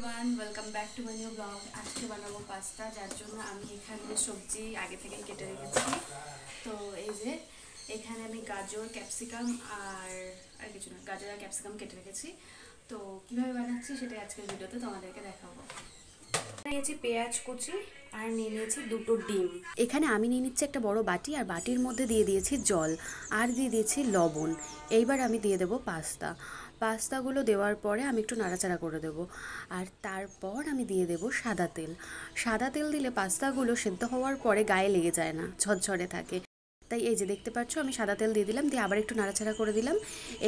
Everyone, welcome back to my new blog. আজকে বানাবো pasta, যার জন্য আমি এখানে সবজি আগে থেকে কেটে রেখেছি। তো এই যে এখানে আমি গাজর, ক্যাপসিকাম আর কিছু না, গাজর আর ক্যাপসিকাম কেটে রেখেছি। তো কিভাবে বানাচ্ছি সেটাই আজকের ভিডিওতে তোমাদেরকে দেখাবো। নিয়েছি পেঁয়াজ কুচি আর নিয়ে নিয়েছি দুটো ডিম। এখানে আমি নিয়ে নিচ্ছি একটা বড় বাটি, আর বাটির মধ্যে দিয়ে দিয়েছি জল আর দিয়ে দিয়েছি লবণ। এইবার আমি দিয়ে দেবো পাস্তাগুলো দেওয়ার পরে আমি একটু নাড়াচাড়া করে দেবো। আর তারপর আমি দিয়ে দেবো সাদা তেল দিলে পাস্তাগুলো সেদ্ধ হওয়ার পরে গায়ে লেগে যায় না, ঝরঝরে থাকে। তাই এই যে দেখতে পাচ্ছ, আমি সাদা তেল দিয়ে দিলাম, দিয়ে আবার একটু নাড়াচাড়া করে দিলাম।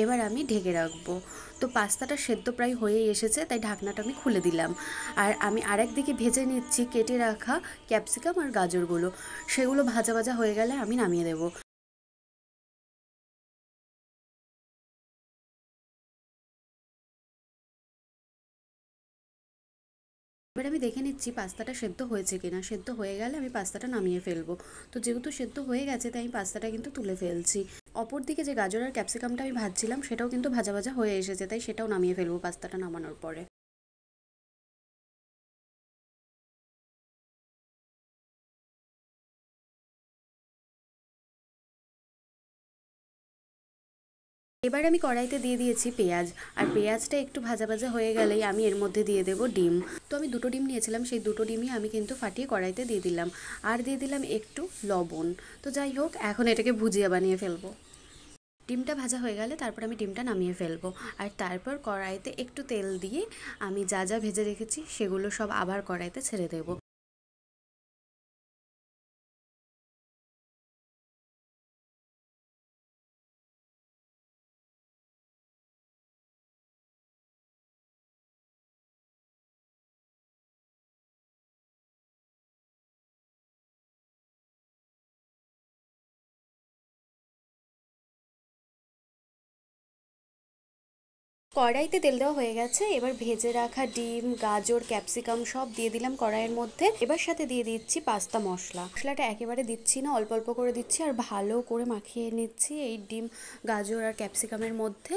এবার আমি ঢেকে রাখবো। তো পাস্তাটা সেদ্ধ প্রায় হয়েই এসেছে, তাই ঢাকনাটা আমি খুলে দিলাম। আর আমি আরেক দিকে ভেজে নিচ্ছি কেটে রাখা ক্যাপসিকাম আর গাজরগুলো। সেগুলো ভাজা ভাজা হয়ে গেলে আমি নামিয়ে দেবো। এবার আমি দেখে নিচ্ছি পাস্তাটা সেদ্ধ হয়েছে কিনা। সেদ্ধ হয়ে গেলে আমি পাস্তাটা নামিয়ে ফেলবো। তো যেহেতু সেদ্ধ হয়ে গেছে, তাই আমি পাস্তাটা কিন্তু তুলে ফেলছি। অপরদিকে যে গাজর আর ক্যাপসিকামটা আমি ভাজছিলাম, সেটাও কিন্তু ভাজা ভাজা হয়ে এসেছে, তাই সেটাও নামিয়ে ফেলবো পাস্তাটা নামানোর পরে। এবার আমি কড়াইতে দিয়ে দিয়েছি পেঁয়াজ, আর পেঁয়াজটা একটু ভাজা ভাজা হয়ে গেলেই আমি এর মধ্যে দিয়ে দেবো ডিম। তো আমি দুটো ডিম নিয়েছিলাম, সেই দুটো ডিমই আমি কিন্তু ফাটিয়ে কড়াইতে দিয়ে দিলাম। আর দিয়ে দিলাম একটু লবণ। তো যাই হোক, এখন এটাকে ভুজিয়া বানিয়ে ফেলবো। ডিমটা ভাজা হয়ে গেলে তারপর আমি ডিমটা নামিয়ে ফেলবো। আর তারপর কড়াইতে একটু তেল দিয়ে আমি যা যা ভেজে রেখেছি সেগুলো সব আবার কড়াইতে ছেড়ে দেবো। কড়াইতে তেল দেওয়া হয়ে গেছে, এবার ভেজে রাখা ডিম, গাজর, ক্যাপসিকাম সব দিয়ে দিলাম কড়াইয়ের মধ্যে। এবার সাথে দিয়ে দিচ্ছি পাস্তা মশলাটা একেবারে দিচ্ছি না, অল্প অল্প করে দিচ্ছি, আর ভালো করে মাখিয়ে নিচ্ছি এই ডিম, গাজর আর ক্যাপসিকামের মধ্যে।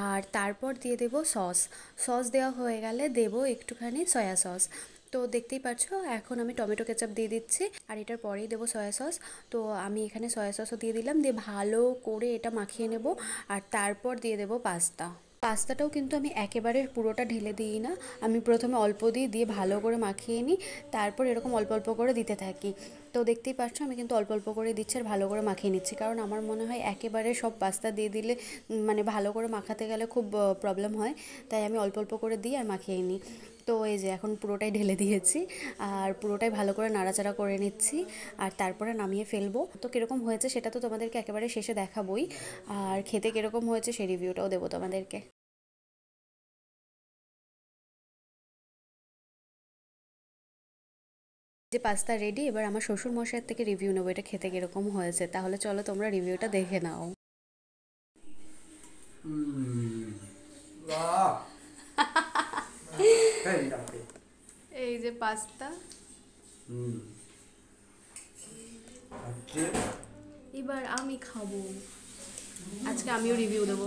আর তারপর দিয়ে দেবো সস দেওয়া হয়ে গেলে দেবো একটুখানি সয়া সস। তো দেখতেই পাচ্ছ, এখন আমি টমেটো কেচাপ দিয়ে দিচ্ছি, আর এটার পরেই দেবো সয়া সস। তো আমি এখানে সয়া সসও দিয়ে দিলাম, দিয়ে ভালো করে এটা মাখিয়ে নেব। আর তারপর দিয়ে দেবো পাস্তাটাও কিন্তু আমি একেবারে পুরোটা ঢেলে দিই না, আমি প্রথমে অল্প দিয়ে ভালো করে মাখিয়ে নিই। তারপর এরকম অল্প অল্প করে দিতে থাকি। তো দেখতেই পাচ্ছ, আমি কিন্তু অল্প অল্প করে দিচ্ছি আর ভালো করে মাখিয়ে নিচ্ছি, কারণ আমার মনে হয় একেবারে সব পাস্তা দিয়ে দিলে মানে ভালো করে মাখাতে গেলে খুব প্রবলেম হয়। তাই আমি অল্প অল্প করে দিই আর মাখিয়ে নিই। তো এই যে এখন পুরোটাই ঢেলে দিয়েছি, আর পুরোটাই ভালো করে নাড়াচাড়া করে নিচ্ছি। আর তারপরে নামিয়ে ফেলবো। তো কীরকম হয়েছে সেটা তো তোমাদেরকে একেবারে শেষে দেখাবোই। আর খেতে কীরকম হয়েছে সেই রিভিউটাও দেবো তোমাদেরকে। যে পাস্তা রেডি, এবার আমার শ্বশুর মশাইয়ের থেকে রিভিউ নেবো এটা খেতে কিরকম হয়েছে। তাহলে চলো তোমরা রিভিউটা দেখে নাও। এই যে পাস্তা, এবার আমি খাবো। আজকে আমিও রিভিউ দেবো।